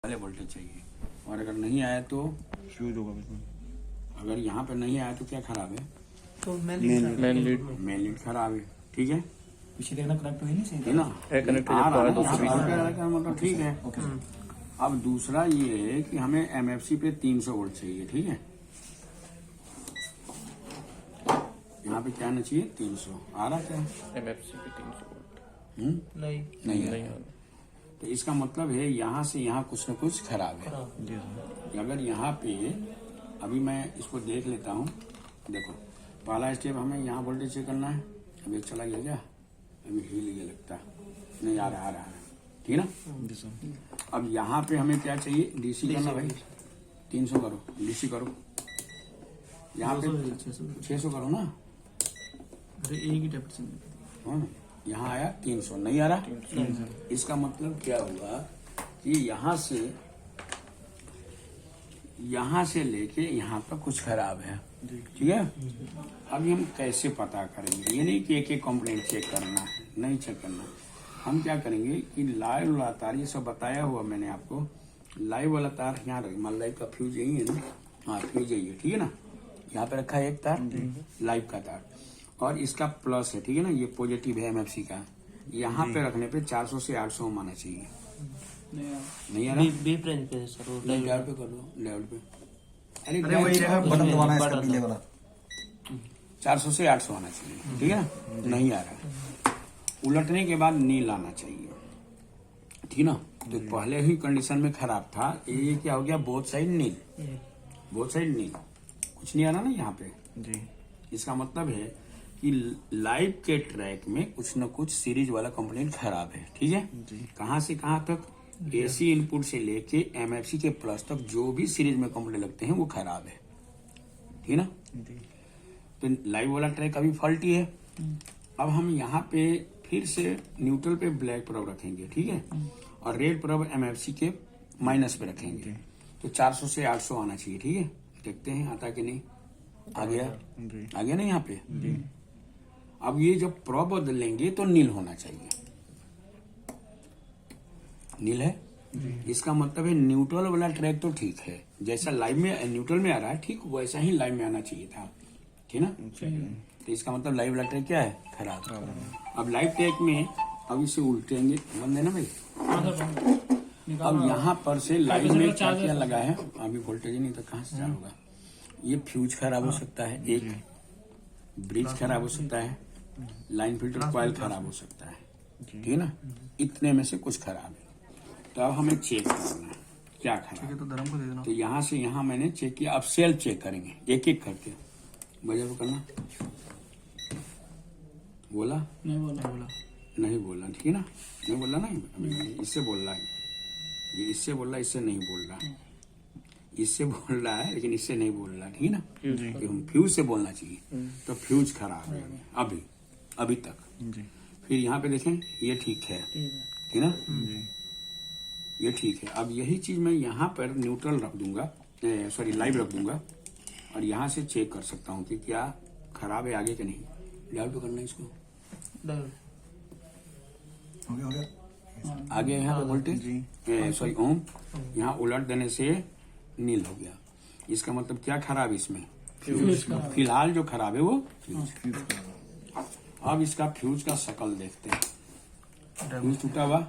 वाले वोल्टेज चाहिए। और अगर नहीं आया तो फ्यूज होगा बिल्कुल। अगर यहाँ पे नहीं आया तो क्या खराब है? तो मेन मेन खराब है। ठीक है, पीछे देखना कनेक्ट हुई नहीं सही है ना? कनेक्ट आ रहा है, दूसरी मतलब ठीक है। अब दूसरा ये है कि हमें एमएफसी पे 300 वोल्ट चाहिए। ठीक है, यहाँ पे क्या आना चाहिए? 300। आ रहा क्या? एमएफसी पे 300 वोल्ट नहीं नहीं है। तो इसका मतलब है यहाँ से यहाँ कुछ न कुछ खराब है। जी सर। अगर यहाँ पे अभी मैं इसको देख लेता हूँ। देखो, पहला स्टेप हमें यहाँ वोल्टेज चेक करना है। अभी चला गया क्या? अभी हिल गया लगता है। नहीं आ रहा है। ठीक ना? जी सर। अब यहाँ पे हमें क्या चाहिए? डीसी करना भाई। 300 करो, डीसी करो। यहाँ पे 600 करो ना। अरे एक ही टेप से हाँ, यहाँ आया 300। नहीं आ रहा? इसका मतलब क्या हुआ कि यहाँ से लेके यहाँ तक कुछ खराब है। ठीक है, अभी हम कैसे पता करेंगे? ये नहीं कि एक एक कंप्लेंट चेक करना है, नहीं चेक करना। हम क्या करेंगे कि लाइव वाला तार, ये सब बताया हुआ मैंने आपको। लाइव वाला तार यहाँ रख, मान लाइव का फ्यूज यही है ना? हाँ, फ्यूज यही है। ठीक है ना? यहाँ पे रखा है एक तार, लाइव का तार, और इसका प्लस है। ठीक है ना? ये पॉजिटिव है एमएफसी का। यहाँ पे रखने पे 400 से 800 ओम आना चाहिए। नहीं आ रहा? बीप रेंज पे सर वो लेवल पे कर लो, लेवल पे। अरे वही रहेगा, बटन दबाना है इसका पीले वाला। 400 से 800 आना चाहिए। ठीक है ना? नहीं आ रहा। उलटने के बाद नील आना चाहिए। ठीक ना? तो पहले ही कंडीशन में खराब था, ये क्या हो गया? बोथ साइड नील, बोथ साइड नील। कुछ नहीं आ रहा ना यहाँ पे। जी। इसका मतलब है कि लाइव के ट्रैक में कुछ न कुछ सीरीज वाला कंपोनेंट खराब है। ठीक है? कहाँ से कहाँ तक? एसी इनपुट से लेके एमएफसी के प्लस तक जो भी सीरीज में कंपोनेंट लगते हैं वो खराब है। ठीक ना? तो लाइव वाला ट्रैक अभी फॉल्टी है। अब हम यहाँ पे फिर से न्यूट्रल पे ब्लैक प्रोब रखेंगे। ठीक है, और रेड प्रोब एमएफसी के माइनस पे रखेंगे। तो 400 से 800 आना चाहिए। ठीक है, देखते हैं आता कि नहीं। आ गया? आ गया ना यहाँ पे? अब ये जब प्रोब बदलेंगे तो नील होना चाहिए। नील है? इसका मतलब है न्यूट्रल वाला ट्रैक तो ठीक है, जैसा लाइव में न्यूट्रल में आ रहा है ठीक वैसा ही लाइव में आना चाहिए था। ठीक ना? तो इसका मतलब लाइव वाला ट्रैक क्या है? खराब। अब लाइव ट्रैक में अब इसे उल्टेंगे। बंद है ना भाई? अब यहाँ पर से लाइव में क्या क्या लगा है? अभी वोल्टेज नहीं तो कहाँ से चालू होगा? ये फ्यूज खराब हो सकता है, एक ब्रिज खराब हो सकता है, लाइन फिल्टर कॉइल खराब हो सकता है। ठीक है ना? इतने में से कुछ खराब है। तो अब हमें चेक करना है क्या खराब है। तो धर्म को दे देना। तो यहाँ से यहाँ मैंने चेक किया। अब सेल्फ चेक करेंगे एक एक करके। बजा को करना। बोला? नहीं बोला। नहीं बोला। ठीक है ना? नहीं बोला ना? इससे बोल रहा है, ये इससे बोल रहा है, इससे नहीं बोल रहा। इससे बोल रहा है लेकिन इससे नहीं बोल रहा। ठीक है ना? कि हम फ्यूज से बोलना चाहिए। तो फ्यूज खराब है अभी तक। फिर यहाँ पे देखें, ये ठीक है। ठीक है ना? ये ठीक है। अब यही चीज मैं यहाँ पर न्यूट्रल रख दूंगा, सॉरी लाइव रख दूंगा, और यहाँ से चेक कर सकता हूँ कि क्या खराब है आगे के नहीं। डाउट करना है इसको। हो गया। आगे यहाँ पे वोल्टेज, सॉरी ओम, यहाँ उलट देने से नील हो गया। इसका मतलब क्या खराब है इसमें? फ्यूज। फिलहाल जो खराब है वो फ्यूज। अब इसका फ्यूज का शकल देखते हैं। फ्यूज टूटा हुआ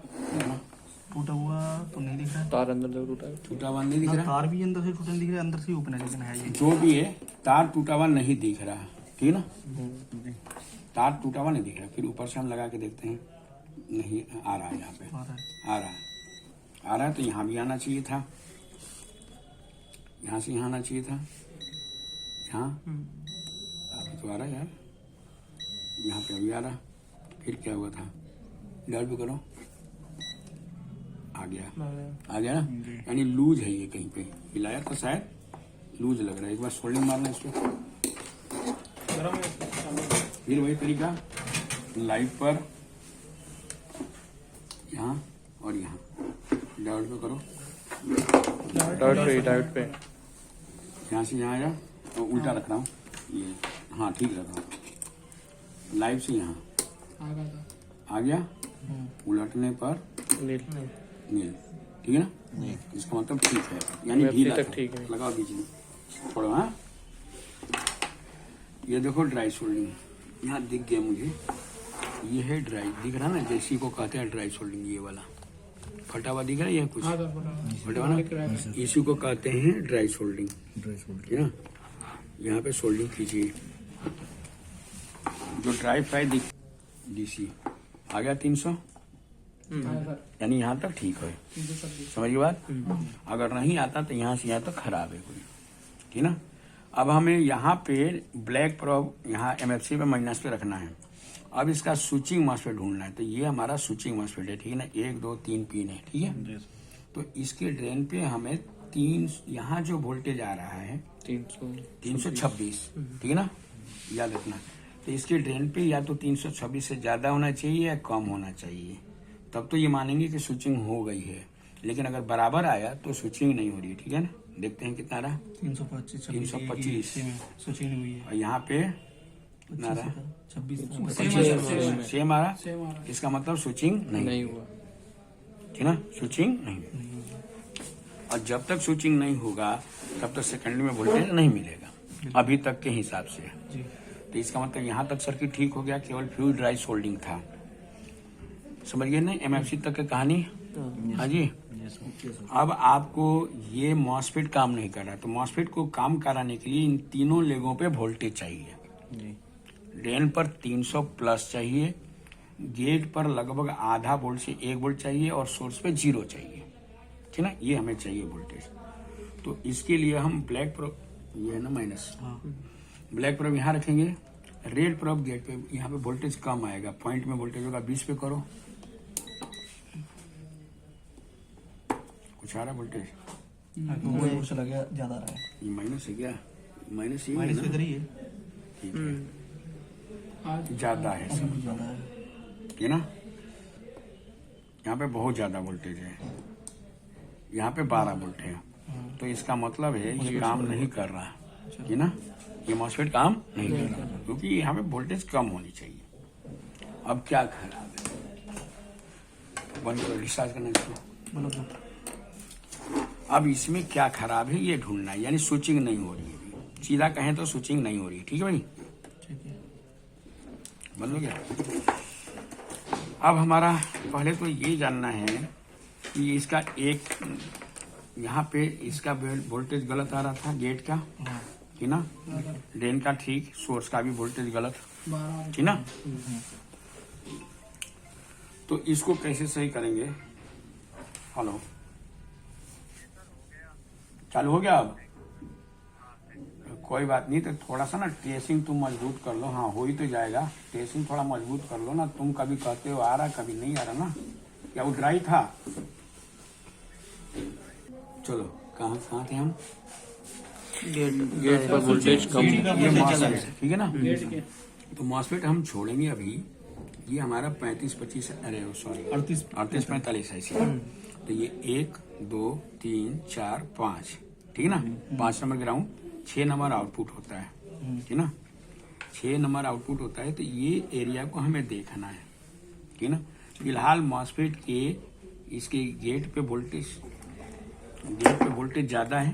तो नहीं दिख रहा है। तार अंदर से टूटा है। टूटा हुआ नहीं दिख रहा। तार भी अंदर से टूटा नहीं दिख रहा है, अंदर से ही ओपन है लेकिन है ये। जो भी है, तार टूटा हुआ नहीं दिख रहा। ठीक है ना? तार टूटा हुआ नहीं दिख रहा। फिर ऊपर से हम लगा के देखते हैं, नहीं आ रहा है। यहाँ पे आ रहा है। तो यहाँ भी आना चाहिए था, यहाँ से यहाँ आना चाहिए था। यहाँ अभी तो आ रहा है यार, यहाँ पे अभी आ रहा। फिर क्या हुआ था? डाल भी करो। आ गया ना? यानी लूज है ये, कहीं पे हिलाया तो शायद लूज लग रहा है। एक बार सोल्डिंग मारना इसको। फिर वही तरीका लाइव पर, यहाँ और यहाँ डायोड पे करो। डायोड पे यहाँ से यहाँ आया तो उल्टा रख रहा हूँ ये। हाँ ठीक रख रहा हूँ। लाइव से यहाँ आ गया। उलटने पर नील। ठीक है ना, इसका मतलब ठीक है, यानी MFC ढीला तक था। ठीक है। लगाओ बीच में थोड़ा। हाँ, ये देखो ड्राई सोल्डिंग यहाँ दिख गया मुझे, ये है ड्राई, दिख रहा ना, जैसी को कहते हैं ड्राई सोल्डिंग, ये वाला फटा हुआ दिख रहा है, ये कुछ फटा हुआ ना, इसी को कहते हैं ड्राई सोल्डिंग, ठीक है ना। यहाँ पे सोल्डिंग कीजिए, जो ड्राई फ्राई दिख डीसी आ गया 300, यानी यहाँ तक ठीक है, समझिए बात। अगर नहीं आता तो यहाँ से यहाँ तक खराब है कोई, ठीक ना। अब हमें यहाँ पे ब्लैक प्रोब यहाँ MFC पे माइनस पे रखना है। अब इसका स्विचिंग मॉस्फेट ढूंढना है, तो ये हमारा स्विचिंग मॉस्फेट है, ठीक है ना, 1 2 3 पिन है, ठीक है। तो इसके ड्रेन पे हमें 3, यहाँ जो वोल्टेज आ रहा है 326, ठीक है ना, याद रखना। तो इसके ड्रेन पे या तो 326 से ज्यादा होना चाहिए या कम होना चाहिए, तब तो ये मानेंगे कि स्विचिंग हो गई है। लेकिन अगर बराबर आया तो स्विचिंग नहीं हो रही है, ठीक है ना। देखते हैं कितना रहा, 325 325 स्विचिंग नहीं हुई है। और यहाँ पे कितना रहा, 26 सेम आ रहा, इसका मतलब स्विचिंग नहीं हुआ। ठीक ना, स्विचिंग नहीं। और जब तक स्विचिंग नहीं होगा तब तक सेकेंडरी में वोल्टेज नहीं मिलेगा अभी तक के हिसाब से। तो इसका मतलब यहाँ तक सर्किट ठीक हो गया, केवल फ्यूज ड्राई सोल्डिंग था, समझ गए ना MFC तक की कहानी। हाँ जी। अब आपको ये मॉस्फेट काम नहीं कर रहा, तो मॉस्फेट को काम कराने के लिए इन तीनों लेगों पे वोल्टेज चाहिए। ड्रेन पर 300 प्लस चाहिए, गेट पर लगभग आधा वोल्ट से 1 वोल्ट चाहिए और सोर्स पे 0 चाहिए, ठीक ना, ये हमें चाहिए वोल्टेज। तो इसके लिए हम ब्लैक प्रोब, ये है ना माइनस, ब्लैक प्रोब यहाँ रखेंगे, रेड प्रोब गेट पे, यहाँ पे वोल्टेज कम आएगा, पॉइंट में वोल्टेज होगा 20 पे करो, कुछ आ रहा वोल्टेज, वो चला गया, ज्यादा रहा है, ये माइनस है क्या, माइनस ही है माइनस ना? इधर ही है, ठीक है, ज्यादा है सब, ज्यादा है। है ना। यहाँ पे बहुत ज्यादा वोल्टेज है, यहाँ पे 12 वोल्ट है, तो इसका मतलब है ये काम नहीं कर रहा है ना, ये मॉस्फेट काम नहीं कर रहा क्योंकि यहाँ पे वोल्टेज कम होनी चाहिए। अब क्या खराब है, बंद करो, डिस्चार्ज करना इसको। अब इसमें क्या खराब है ये ढूंढना है, यानी स्विचिंग नहीं हो रही है, सीधा कहें तो स्विचिंग नहीं हो रही, ठीक है भाई, बंद हो गया। अब हमारा पहले तो ये जानना है कि इसका एक यहाँ पे इसका वोल्टेज गलत आ रहा था गेट का, ठीक ना, ड्रेन का ठीक, सोर्स का भी वोल्टेज गलत, ठीक ना। तो इसको कैसे सही करेंगे, हेलो, चालू हो गया। अब कोई बात नहीं, तो थोड़ा सा ना ट्रेसिंग तुम मजबूत कर लो, हाँ हो ही तो जाएगा, ट्रेसिंग थोड़ा मजबूत कर लो ना, तुम कभी कहते हो आ रहा कभी नहीं आ रहा ना, क्या वो ड्राई था। चलो कहाँ थे हम, गेट पर वोल्टेज कम, ये मॉस्फेट, ठीक है ना। तो मॉस्फेट हम छोड़ेंगे अभी, ये हमारा 35-25, अरे सॉरी 38-45 है इसी। तो ये 1 2 3 4 5, ठीक है ना, 5 नंबर ग्राउंड, 6 नंबर आउटपुट होता है, ठीक ना, 6 नंबर आउटपुट होता है। तो ये एरिया को हमें देखना है, ठीक ना। फिलहाल मॉस्फेट के इसके गेट पे वोल्टेज ज्यादा है,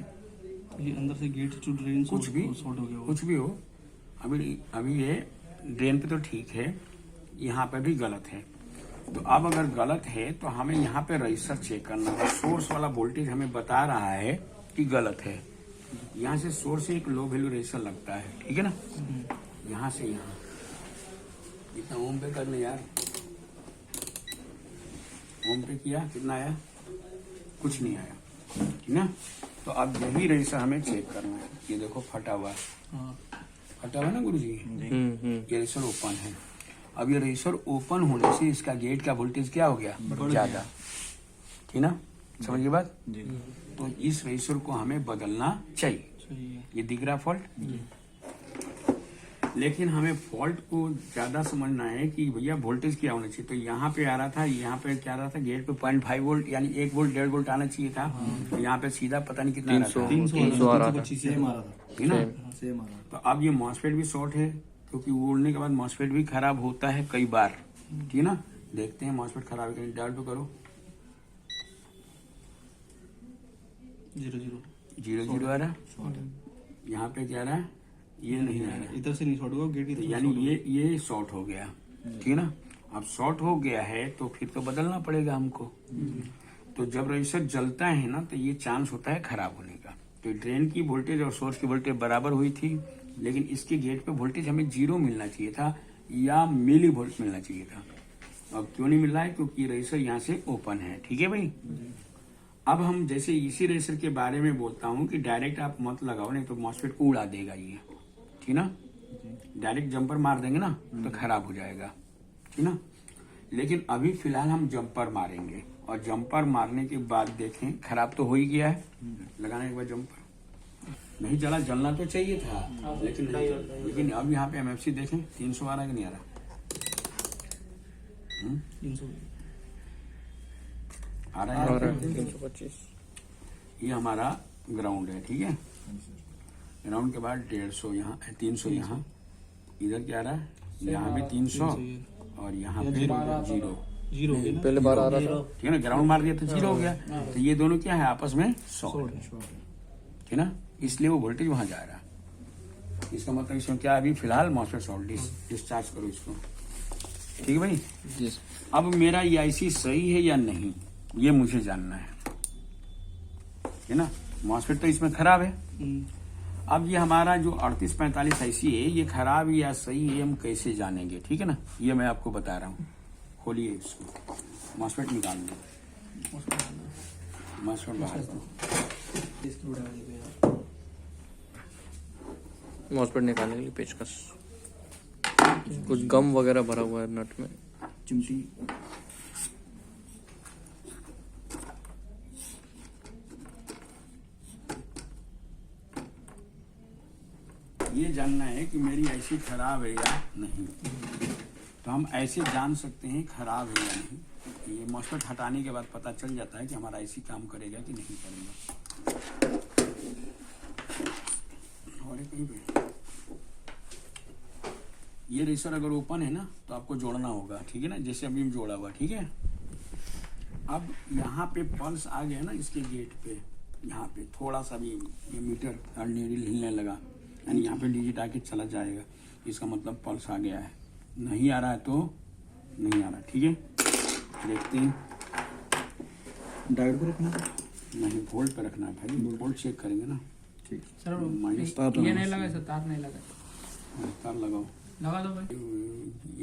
ये अंदर से गेट टू ड्रेन कुछ भी शॉर्ट हो गया वो। कुछ भी हो, अभी ये ड्रेन पे तो ठीक है, यहाँ पे भी गलत है। तो अब अगर गलत है तो हमें यहाँ पे रजिस्टर चेक करना है, सोर्स वाला वोल्टेज हमें बता रहा है कि गलत है, यहाँ से सोर्स से एक लो वैल्यू रजिस्टर लगता है, ठीक है ना, यहाँ से यहाँ इतना ओम पे कर ले यार, ओम पे किया, कितना आया, कुछ नहीं आया, ठीक ना। तो अब यही रजिस्टर हमें चेक करना है, ये देखो फटा हुआ, फटा हुआ ना गुरुजी, ये रजिस्टर ओपन है। अब ये रजिस्टर ओपन होने से इसका गेट का वोल्टेज क्या हो गया, ज्यादा, ठीक ना, समझिए बात। तो इस रजिस्टर को हमें बदलना चाहिए, ये दिख रहा फॉल्ट, लेकिन हमें फॉल्ट को ज्यादा समझना है कि भैया वोल्टेज क्या होना चाहिए। तो यहाँ पे आ रहा था, यहाँ पे क्या आ रहा था, गेट पे 0.5 वोल्ट यानी 1 वोल्ट 1.5 वोल्ट आना चाहिए था, तो यहाँ पे सीधा पता नहीं कितना 300 आ रहा था, सेम आ रहा था, ठीक ना। सेम आ रहा तो अब ये मॉस्फेट भी शॉर्ट है, क्योंकि उड़ने के बाद मॉस्फेट भी खराब होता है कई बार, ठीक ना। देखते हैं मॉस्फेट खराब है, डाल पे करो, जीरो जीरो 0 आ रहा, यहाँ पे क्या आ रहा है, ये नहीं आ रहा, इधर से नहीं शॉर्ट हुआ, गेट की तरफ यानी ये शॉर्ट हो गया, ठीक है ना। अब शॉर्ट हो गया है तो फिर तो बदलना पड़ेगा हमको। तो जब रजिस्टर जलता है ना तो ये चांस होता है खराब होने का। तो ड्रेन की वोल्टेज और सोर्स की वोल्टेज बराबर हुई थी, लेकिन इसके गेट पे वोल्टेज हमें 0 मिलना चाहिए था या मिली वोल्ट मिलना चाहिए था। अब क्यों नहीं मिल रहा है, क्योंकि रजिस्टर यहाँ से ओपन है, ठीक है भाई। अब हम जैसे इसी रजिस्टर के बारे में बोलता हूँ कि डायरेक्ट आप मत लगाओ, नहीं तो मॉसफेट को उड़ा देगा ये, ठीक ना। डायरेक्ट जंपर मार देंगे ना तो खराब हो जाएगा, ठीक ना। लेकिन अभी फिलहाल हम जंपर मारेंगे, और जंपर मारने के बाद देखें, खराब तो हो ही गया है, लगाने के बाद जंपर नहीं जला, जलना तो चाहिए था, लेकिन अब यहाँ पे एमएफसी देखें 300 आ रहा है कि नहीं आ रहा। 300 आ रहा है, 325। ये हमारा ग्राउंड है, ठीक है। ग्राउंड के बाद 150 यहाँ, 300 यहाँ, इधर क्या आ रहा है, यहाँ भी 300 और यहाँ पे 0 जीरो हो गया ना? पहले 12 आ रहा था। ठीक है ना। ग्राउंड मार दिया तो 0 हो गया, तो ये दोनों क्या है, आपस में शॉर्ट है, ठीक है ना। इसलिए वो वोल्टेज वहां जा रहा है। इसका मतलब इसमें क्या है, अभी फिलहाल मॉसफेट शॉर्ट डिस्चार्ज करो इसको, ठीक है भाई। Yes. अब मेरा ये आईसी सही है या नहीं, ये मुझे जानना है, ठीक है ना। मॉसफेट तो इसमें खराब है। अब ये हमारा जो 3845 आईसी है, ये खराब या सही है, हम कैसे जानेंगे, ठीक है ना। ये मैं आपको बता रहा हूँ। खोलिए इसको, मॉसफेट निकाल दो, मॉसफेट बाहर दो। मॉसफेट निकालने के लिए पेचकस, कुछ गम वगैरह भरा हुआ है नट में। चिमटी ये जानना है कि मेरी आईसी खराब है या नहीं। तो हम ऐसे जान सकते हैं खराब है या नहीं। ये मॉसफेट हटाने के बाद पता चल जाता है कि हमारा आईसी काम करेगा कि नहीं करेगा। और कहीं पे ये रजिस्टर अगर ओपन है ना तो आपको जोड़ना होगा, ठीक है ना। जैसे अभी हम जोड़ा हुआ, ठीक है। अब यहाँ पे पल्स आ गया ना इसके गेट पे, यहाँ पे थोड़ा सा भी ये मीटर नीडल हिलने लगा, यानी यहाँ पे डिजिट आके चला जाएगा, इसका मतलब पल्स आ गया है। नहीं आ रहा है तो नहीं आ रहा, ठीक है। देखते हैं, डायोड को रखना है। नहीं वोल्ट पे रखना है भाई, वोल्ट चेक करेंगे ना। ठीक, सर माइनस ये नहीं लगा सर, तार नहीं लगा, तार लगाओ। लगा दो भाई।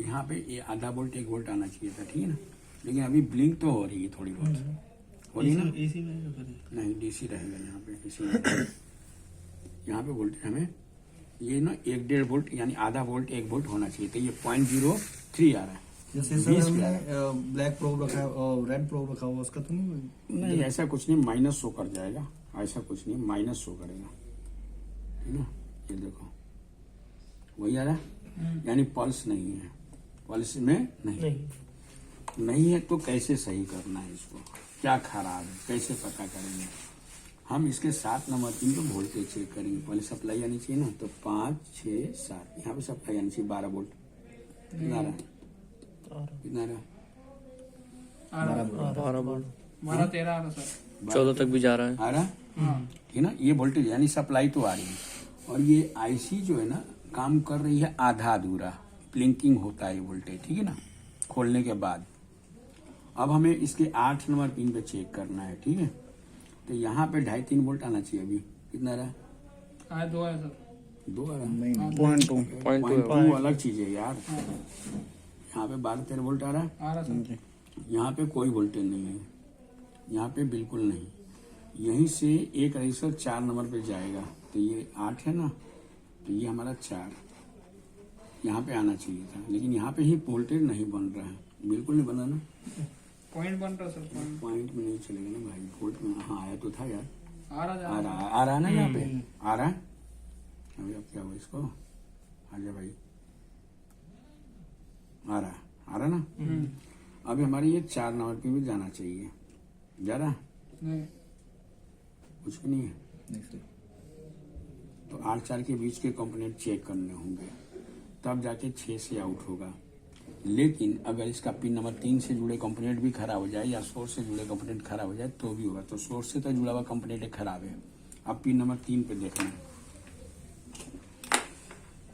यहाँ पे ये आधा वोल्ट 1 वोल्ट आना चाहिए था, ठीक है ना। लेकिन अभी ब्लिंक तो हो रही है थोड़ी बहुत, हो रही है ना। एसी में क्या करें? नहीं डीसी रहेगा यहाँ पे, इसी यहाँ पे वोल्टेज हमें ये ना 1.5 वोल्ट यानी आधा वोल्ट 1 वोल्ट होना चाहिए। तो ये 0.03 आ रहा है। जैसे सर हमने ब्लैक प्रोब रखा है और रेड प्रोब रखा हुआ, उसका तो नहीं ऐसा कुछ नहीं, माइनस शो कर जाएगा, ऐसा कुछ नहीं, माइनस शो करेगा, ठीक है ना। ये देखो वही आ रहा है, यानी पल्स नहीं है, पल्स में नहीं है। तो कैसे सही करना है इसको, क्या खराब है, कैसे पता करेंगे हम। इसके 7 नंबर 3 पे वोल्टेज चेक करेंगे। पहले सप्लाई आनी चाहिए ना, तो 5, 6, 7 यहाँ पे सप्लाई आनी चाहिए 12 वोल्ट। कितना आ रहा है, कितना आ रहा है, 12 वोल्ट, 12 13 आ रहा सर। 14 तक भी जा रहा है। आ रहा है, ठीक है ना। ये वोल्टेज यानी सप्लाई तो आ रही है, और ये आईसी जो है ना काम कर रही है आधा अधूरा, ब्लिंकिंग होता है वोल्टेज, ठीक है ना, खोलने के बाद। अब हमें इसके 8 नंबर पिन पे चेक करना है, ठीक है। तो यहाँ पे 2.5-3 वोल्ट आना चाहिए। अभी कितना रहा, आया 2 आया सर। 2 आ रहा है। नहीं 0.2 0.2 अलग चीज है यार। यहाँ पे 12-13 वोल्ट आ रहा है, आ रहा सर। यहाँ पे कोई वोल्टेज नहीं है, यहाँ पे बिल्कुल नहीं। यहीं से एक रजिस्टर 4 नंबर पे जाएगा, तो ये 8 है ना, तो ये हमारा 4 यहाँ पे आना चाहिए था, लेकिन यहाँ पे ही वोल्टेज नहीं बन रहा है, बिल्कुल नहीं बना ना। पॉइंट बन रहा सर, पॉइंट में नहीं चलेगा ना भाई, वोल्ट में। हाँ आया तो था यार, आ रहा आ रहा है ना, यहाँ पे आ रहा है। अभी अब क्या हुआ इसको, आजा भाई, आ रहा ना। अभी हमारे ये 4 नंबर पे भी जाना चाहिए, जा रहा नहीं। कुछ भी नहीं है। तो 8-4 के बीच के कंपोनेंट चेक करने होंगे, तब जाके 6 से आउट होगा। लेकिन अगर इसका पिन नंबर 3 से जुड़े कंपोनेंट भी खराब हो जाए या सोर्स से जुड़े कंपोनेंट खराब हो जाए तो भी होगा। तो सोर्स से तो जुड़ा हुआ कंपोनेंट खराब है। अब पिन नंबर 3 पे देखना है,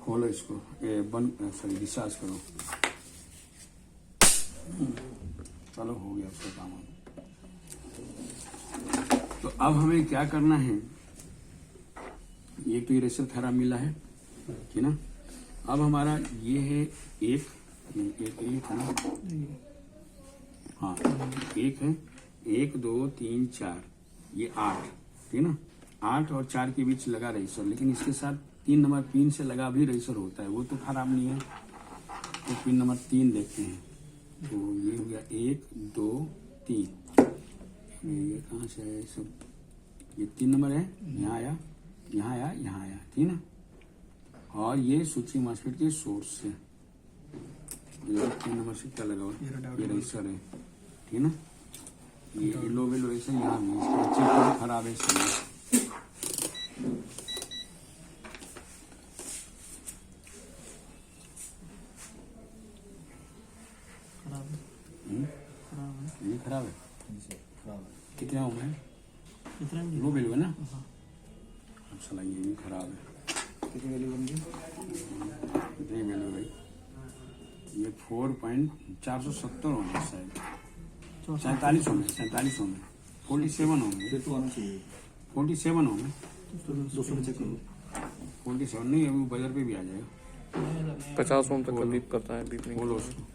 खोलो इसको, बंद, सॉरी डिस्चार्ज करो। चलो हो गया उसका काम। तो अब हमें क्या करना है, ये तो इरेजर खराब मिला है, ठीक ना। अब हमारा ये है एक है ना, हाँ एक है, 1 2 3 4, ये 8, ठीक ना। 8 और 4 के बीच लगा रेजर, लेकिन इसके साथ 3 नंबर पिन से लगा भी रेजर होता है, वो तो खराब नहीं है। तो पिन नंबर 3 देखते हैं। तो ये हो गया 1 2 3, ये कहाँ से आया सब, ये 3 नंबर है, यहाँ आया, यहाँ आया, यहाँ आया, ठीक ना। और ये स्विचिंग मॉस्फेट के सोर्स से, ये 3 नंबर से क्या लगा हुआ, ये रेजर है, ठीक ना। ये लो वेल रेजर यहाँ भी, इसका चिप खराब है इसलिए। ये खराब है, कितना ओम है, लो वैल्यू है ना। अब साला ये भी खराब है, कितनी वैल्यू बन गई? कितनी वैल्यू भाई, ये 4.470 होंगे शायद, 47 होंगे, 47 होंगे, 47 होंगे, फिर तो आना चाहिए। 47 होंगे, 200 में चेक करो। 47 नहीं, अभी बाजार पे भी आ जाएगा। 50 ओम तक का बीप करता है, बीप नहीं बोलो करता है। उसको।